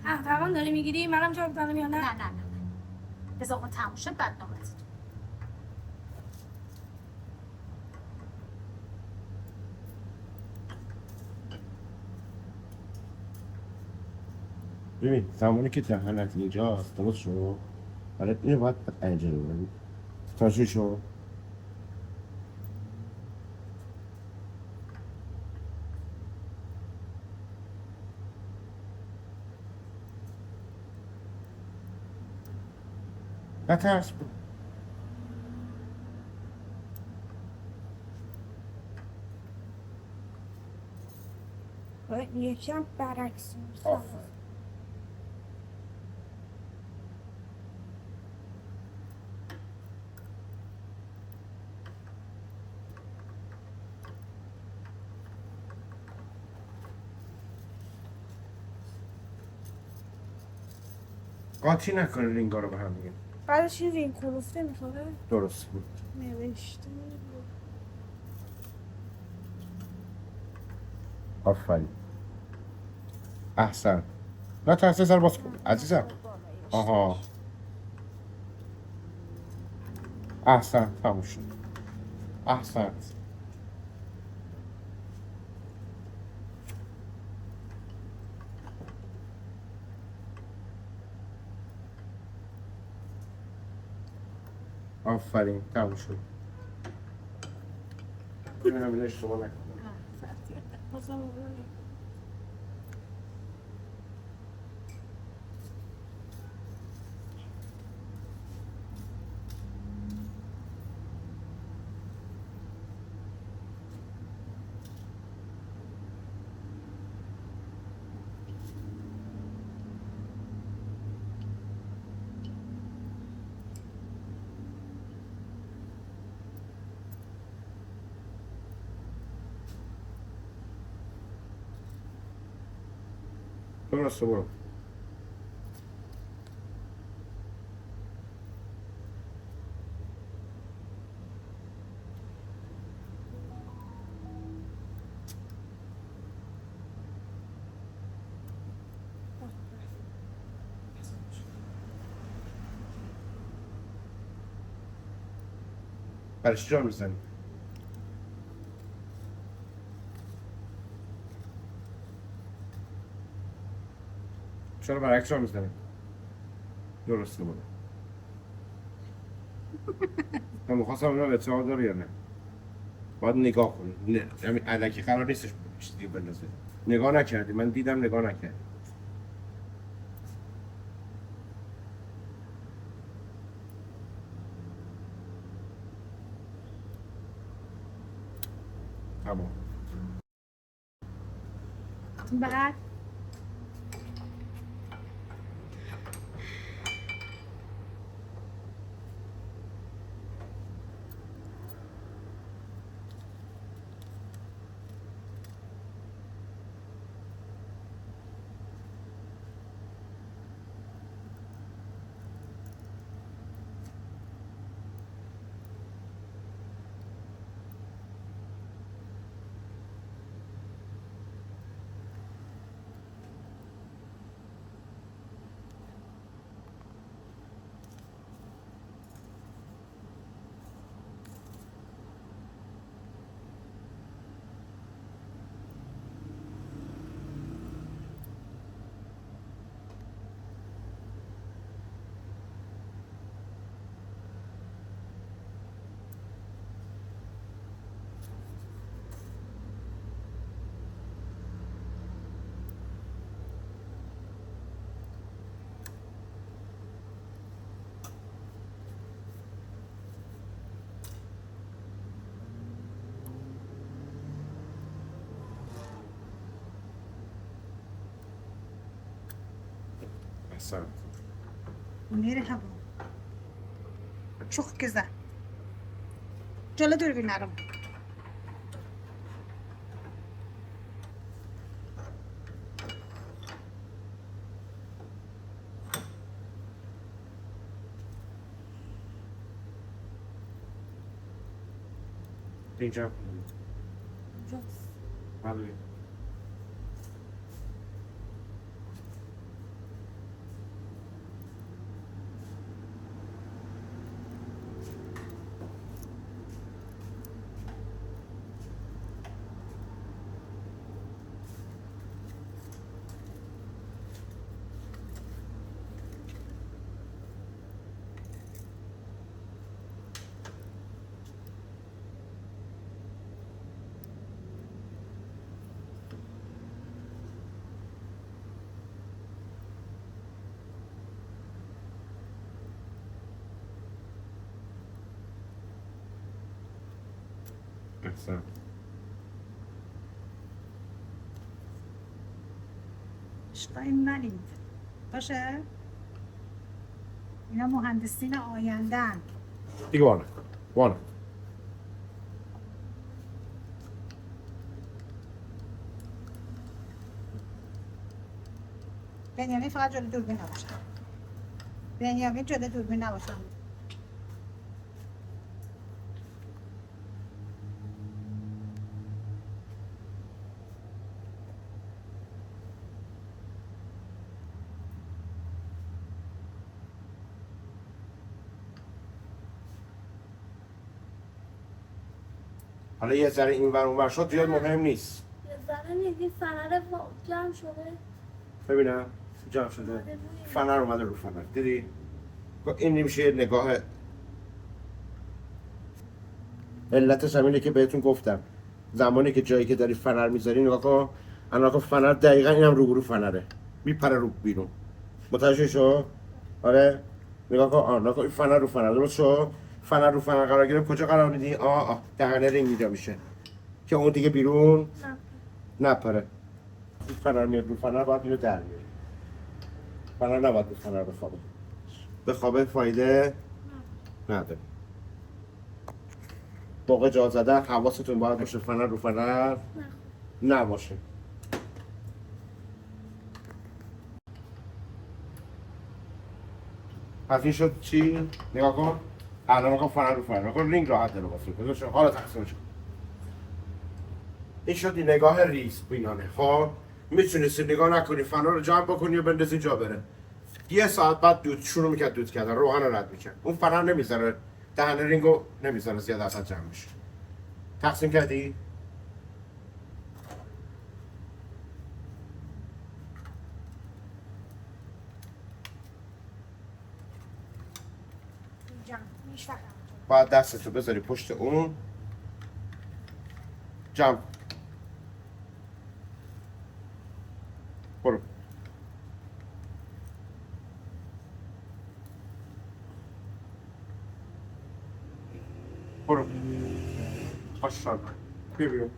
فرمان داری میگیری؟ منم جواب دادم یا نه؟ نه بذار اون تموم شد بعد نوبت ببین زمانی که دهنت اینجاست درست شو برای اینو باید انجام ببینی تاشو شو نترس بود یکم برعکس قاطی نکنه رینگا رو به هم دیگه بعدش این رینگ کلوفته میخوره؟ درست بود نوشته آفرین احسن نه ترسه سر باز کن عزیزم آها احسن تموم شد احسن آفرین تموم شد ببینم اینو اشتباه نکنم درسته برو برش جا میزنی چرا برعکس جا میزنی درسته برو من میخواستم اینا اعتماد داره یا نه باید نگاه کنی نه علکی قرار نیستش چیزی بندازه نگاه نکردی من دیدم نگاه نکردی تمام بعد احسن Merhaba. Çok güzel. جلو دوربین نرم. اینجا اینجاست بله احسن. اشکایی ننید باشه؟ اینا مهندسین آیندن. دیگه وانه بنیامین فقط جلو دوربین نباشه. بنیامین جلو دوربین نباشه. حالا یه ذره این ور اون ور شد زیاد مهم نیست. یه ذره نیدی فنر جمع شده. ببینم جمع شده. فنر اومده رو فنر دیدی؟ این نمیشه نگاه. علتش همینه که بهتون گفتم زمانی که جایی که داری فنر میذاری نگاه کن. الان فنر دقیقا اینم رو فنره میپره رو بیرون. متوجه شو؟ آره نگاه کن. نگاه کن این فنر رو فنر درست شو. فنر رو فنر قرار گرفت کجا قرار میدی؟ دهنه رنگ اینجا میشه که اون دیگه بیرون نپره. این فنر میاد رو فنر باید اینو در میاری. فنر نباید رو فنر بخوابه فایده نداره. موقع جا زدن حواستون باید باشه فنر رو فنر نباشه. پس این شد چی؟ نگاه کن. الان نگاه فنر رو فنر. نگاه کن رینگ راحت داره واسه گذاشتم. حالا تقسیم شد. این شد نگاه ریس بینانه. خب میتونستی نگاه نکنی فنر رو جمع بکنی و بندازی جا بره. یه ساعت بعد دود شروع میکرد دود کردن روغن رو رد میکرد. اون فنر نمیذاره دهن رینگو نمیذاره زیاد اصلا جمع بشه. تقسیم کردی؟ جمع میشتم. باید دستتو بذاری پشت اون جمع. برو. برو. ماشاءالله. بیا بیرون.